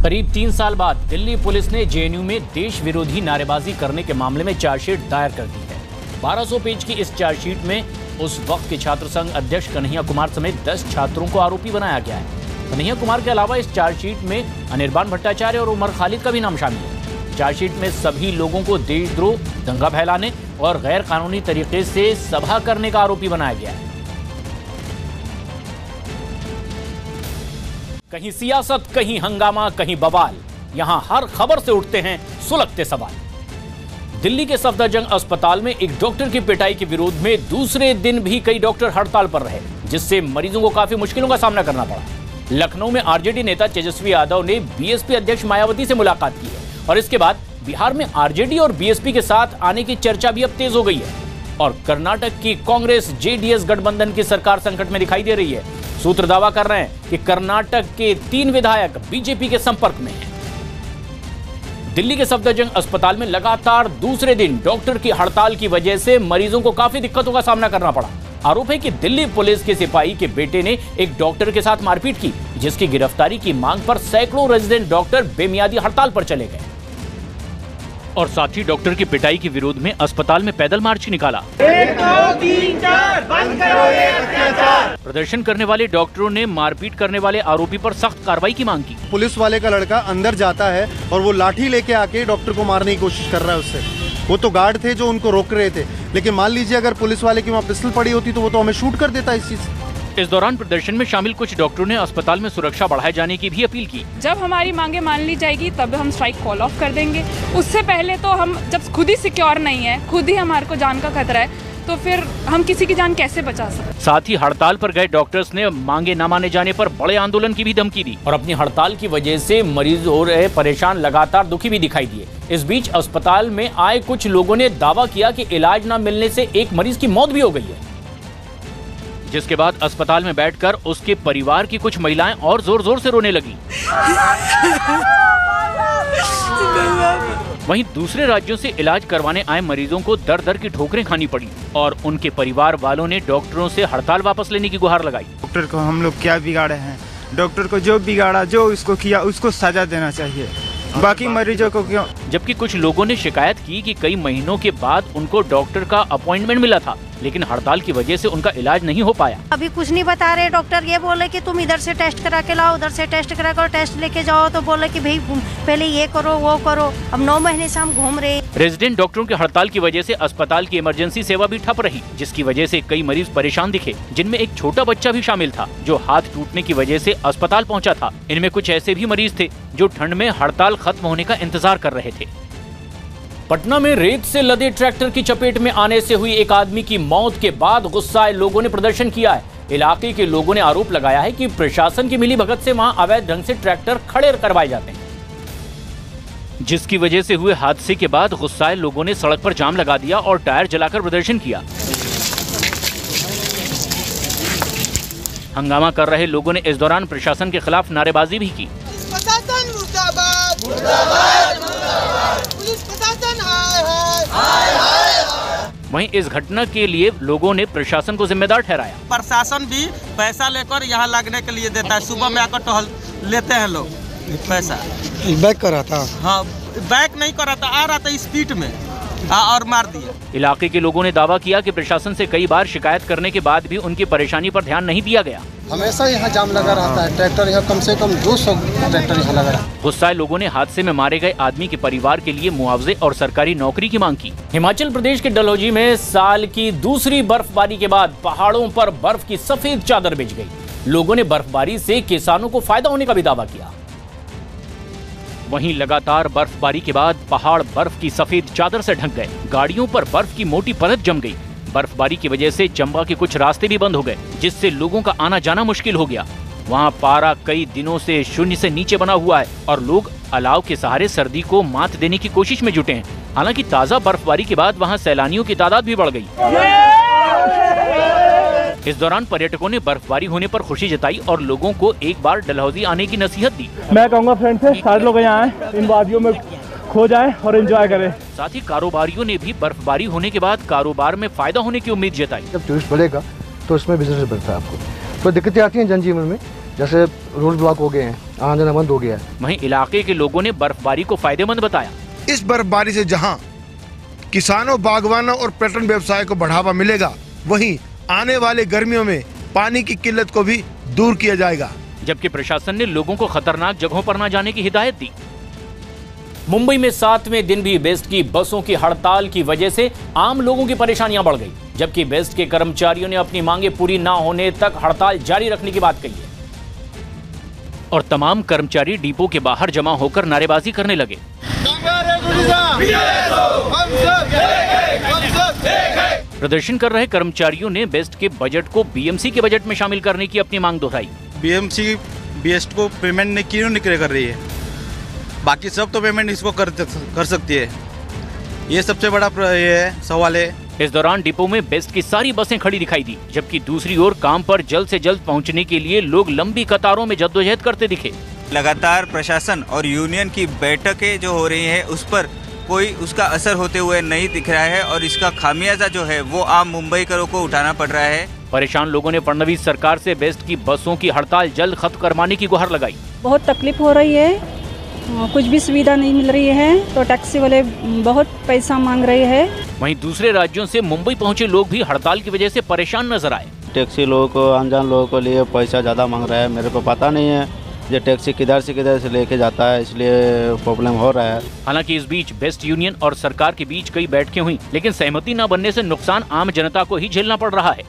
करीब 3 साल बाद दिल्ली पुलिस ने जेएनयू में देश विरोधी नारेबाजी करने के मामले में चार्जशीट दायर कर दी है। 1200 पेज की इस चार्जशीट में उस वक्त के छात्र संघ अध्यक्ष कन्हैया कुमार समेत 10 छात्रों को आरोपी बनाया गया है। कन्हैया कुमार के अलावा इस चार्जशीट में अनिर्बान भट्टाचार्य और उमर खालिद का भी नाम शामिल है। चार्जशीट में सभी लोगों को देशद्रोह, दंगा फैलाने और गैर कानूनी तरीके से सभा करने का आरोपी बनाया गया है। कहीं सियासत, कहीं हंगामा, कहीं बवाल, यहां हर खबर से उठते हैं सुलगते सवाल। दिल्ली के सफदरजंग अस्पताल में एक डॉक्टर की पिटाई के विरोध में दूसरे दिन भी कई डॉक्टर हड़ताल पर रहे, जिससे मरीजों को काफी मुश्किलों का सामना करना पड़ा। लखनऊ में आरजेडी नेता तेजस्वी यादव ने बीएसपी अध्यक्ष मायावती से मुलाकात की है और इसके बाद बिहार में आरजेडी और बीएसपी के साथ आने की चर्चा भी अब तेज हो गई है और कर्नाटक की कांग्रेस जेडीएस गठबंधन की सरकार संकट में दिखाई दे रही है। सूत्र दावा कर रहे हैं कि कर्नाटक के 3 विधायक बीजेपी के संपर्क में हैं। दिल्ली के सफदरजंग अस्पताल में लगातार दूसरे दिन डॉक्टर की हड़ताल की वजह से मरीजों को काफी दिक्कतों का सामना करना पड़ा। आरोप है कि दिल्ली पुलिस के सिपाही के बेटे ने एक डॉक्टर के साथ मारपीट की, जिसकी गिरफ्तारी की मांग पर सैकड़ों रेजिडेंट डॉक्टर बेमियादी हड़ताल पर चले गए और साथ ही डॉक्टर की पिटाई के विरोध में अस्पताल में पैदल मार्च निकाला। 1, 2, 3, 4 बंद करो ये अत्याचार। प्रदर्शन करने वाले डॉक्टरों ने मारपीट करने वाले आरोपी पर सख्त कार्रवाई की मांग की। पुलिस वाले का लड़का अंदर जाता है और वो लाठी लेके आके डॉक्टर को मारने की कोशिश कर रहा है उससे। वो तो गार्ड थे जो उनको रोक रहे थे, लेकिन मान लीजिए अगर पुलिस वाले की वहाँ पिस्टल पड़ी होती तो वो तो हमें शूट कर देता इस चीज। इस दौरान प्रदर्शन में शामिल कुछ डॉक्टरों ने अस्पताल में सुरक्षा बढ़ाए जाने की भी अपील की। जब हमारी मांगे मान ली जाएगी तब हम स्ट्राइक कॉल ऑफ कर देंगे। उससे पहले तो हम जब खुद ही सिक्योर नहीं है, खुद ही हमारे को जान का खतरा है, तो फिर हम किसी की जान कैसे बचा सकते। साथ ही हड़ताल पर गए डॉक्टर्स ने मांगे न माने जाने पर बड़े आंदोलन की भी धमकी दी और अपनी हड़ताल की वजह से मरीज हो रहे परेशान लगातार दुखी भी दिखाई दिए। इस बीच अस्पताल में आए कुछ लोगों ने दावा किया कि इलाज न मिलने से एक मरीज की मौत भी हो गई है, जिसके बाद अस्पताल में बैठकर उसके परिवार की कुछ महिलाएं और जोर जोर से रोने लगी। वहीं दूसरे राज्यों से इलाज करवाने आए मरीजों को दर दर की ठोकरें खानी पड़ी और उनके परिवार वालों ने डॉक्टरों से हड़ताल वापस लेने की गुहार लगाई। डॉक्टर को हम लोग क्या बिगाड़े हैं? डॉक्टर को जो बिगाड़ा, जो उसको किया, उसको सजा देना चाहिए, बाकी मरीजों को क्यों? जबकि कुछ लोगों ने शिकायत की कि कई महीनों के बाद उनको डॉक्टर का अपॉइंटमेंट मिला था, लेकिन हड़ताल की वजह से उनका इलाज नहीं हो पाया। अभी कुछ नहीं बता रहे डॉक्टर, ये बोले कि तुम इधर से टेस्ट करा के लाओ, उधर से टेस्ट करा कर टेस्ट लेके जाओ, तो बोले कि भाई पहले ये करो वो करो। अब 9 महीने से हम घूम रहे। रेजिडेंट डॉक्टरों की हड़ताल की वजह से अस्पताल की इमरजेंसी सेवा भी ठप रही, जिसकी वजह से कई मरीज परेशान दिखे, जिनमें एक छोटा बच्चा भी शामिल था जो हाथ टूटने की वजह से अस्पताल पहुंचा था। इनमें कुछ ऐसे भी मरीज थे जो ठंड में हड़ताल खत्म होने का इंतजार कर रहे थे। पटना में रेत से लदे ट्रैक्टर की चपेट में आने से हुई एक आदमी की मौत के बाद गुस्साए लोगों ने प्रदर्शन किया है। इलाके के लोगों ने आरोप लगाया है कि प्रशासन की मिलीभगत से वहां अवैध ढंग से ट्रैक्टर खड़े करवाए जाते हैं, जिसकी वजह से हुए हादसे के बाद गुस्साए लोगों ने सड़क पर जाम लगा दिया और टायर जलाकर प्रदर्शन किया। हंगामा कर रहे लोगों ने इस दौरान प्रशासन के खिलाफ नारेबाजी भी की। प्रशासन मुर्दाबाद, मुर्दाबाद, मुर्दाबाद, पुलिस प्रशासन हाय हाय हाय हाय। वहीं इस घटना के लिए लोगों ने प्रशासन को जिम्मेदार ठहराया। प्रशासन भी पैसा लेकर यहाँ लगने के लिए देता है। सुबह में आकर टहल लेते हैं लोग पैसा। बैक कर रहा था? हाँ, बैक नहीं कर रहा था, आ रहा था स्पीड में और मार दिया। इलाके के लोगों ने दावा किया कि प्रशासन से कई बार शिकायत करने के बाद भी उनकी परेशानी पर ध्यान नहीं दिया गया। हमेशा यहाँ जाम लगा रहता है, ट्रैक्टर यहाँ कम से कम 200 ट्रैक्टर यहाँ लगा रहा है। गुस्साए लोगों ने हादसे में मारे गए आदमी के परिवार के लिए मुआवजे और सरकारी नौकरी की मांग की। हिमाचल प्रदेश के डलहौजी में साल की दूसरी बर्फबारी के बाद पहाड़ों पर बर्फ की सफेद चादर बिछ गई। लोगों ने बर्फबारी से किसानों को फायदा होने का भी दावा किया। वहीं लगातार बर्फबारी के बाद पहाड़ बर्फ की सफेद चादर से ढक गए। गाड़ियों पर बर्फ की मोटी परत जम गई। बर्फबारी की वजह से चंबा के कुछ रास्ते भी बंद हो गए, जिससे लोगों का आना जाना मुश्किल हो गया। वहां पारा कई दिनों से शून्य से नीचे बना हुआ है और लोग अलाव के सहारे सर्दी को मात देने की कोशिश में जुटे हैं। हालांकि ताजा बर्फबारी के बाद वहां सैलानियों की तादाद भी बढ़ गई। इस दौरान पर्यटकों ने बर्फबारी होने पर खुशी जताई और लोगों को एक बार डलहौजी आने की नसीहत दी। मैं कहूँगा फ्रेंड से सारे लोग यहाँ आए, इन वादियों में खो जाए और एंजॉय करें। साथ ही कारोबारियों ने भी बर्फबारी होने के बाद कारोबार में फायदा होने की उम्मीद जताई। जब टूरिस्ट बढ़ेगा तो उसमें बिजनेस बढ़ता है, आपको तो दिक्कतें आती हैं जनजीवन में, जैसे रोड ब्लॉक हो गए हैं, आना जाना बंद हो गया है। वहीं इलाके के लोगों ने बर्फबारी को फायदेमंद बताया। इस बर्फबारी से जहां किसानों, बागवानों और पर्यटन व्यवसाय को बढ़ावा मिलेगा, वहीं आने वाले गर्मियों में पानी की किल्लत को भी दूर किया जाएगा। जबकि प्रशासन ने लोगों को खतरनाक जगहों पर न जाने की हिदायत दी। मुंबई में 7वें दिन भी बेस्ट की बसों की हड़ताल की वजह से आम लोगों की परेशानियां बढ़ गई, जबकि बेस्ट के कर्मचारियों ने अपनी मांगे पूरी ना होने तक हड़ताल जारी रखने की बात कही है और तमाम कर्मचारी डिपो के बाहर जमा होकर नारेबाजी करने लगे। प्रदर्शन कर रहे कर्मचारियों ने बेस्ट के बजट को बीएमसी के बजट में शामिल करने की अपनी मांग दोहराई। बीएमसी बेस्ट को पेमेंट क्यों नहीं कर रही है? बाकी सब तो पेमेंट इसको कर सकती है, ये सबसे बड़ा ये सवाल है। इस दौरान डिपो में बेस्ट की सारी बसें खड़ी दिखाई दी, जबकि दूसरी ओर काम पर जल्द से जल्द पहुंचने के लिए लोग लंबी कतारों में जद्दोजहद करते दिखे। लगातार प्रशासन और यूनियन की बैठकें जो हो रही है उस पर कोई उसका असर होते हुए नहीं दिख रहा है और इसका खामियाजा जो है वो आम मुंबईकरों को उठाना पड़ रहा है। परेशान लोगों ने फडणवीस सरकार से बेस्ट की बसों की हड़ताल जल्द खत्म करवाने की गुहार लगाई। बहुत तकलीफ हो रही है, कुछ भी सुविधा नहीं मिल रही है, तो टैक्सी वाले बहुत पैसा मांग रहे हैं। वहीं दूसरे राज्यों से मुंबई पहुंचे लोग भी हड़ताल की वजह से परेशान नजर आए। टैक्सी लोगों को, अनजान लोगों को लिए पैसा ज़्यादा मांग रहा है। मेरे को पता नहीं है ये टैक्सी किधर से लेके जाता है, इसलिए प्रॉब्लम हो रहा है। हालांकि इस बीच बेस्ट यूनियन और सरकार के बीच कई बैठकें हुई, लेकिन सहमति न बनने से नुकसान आम जनता को ही झेलना पड़ रहा है।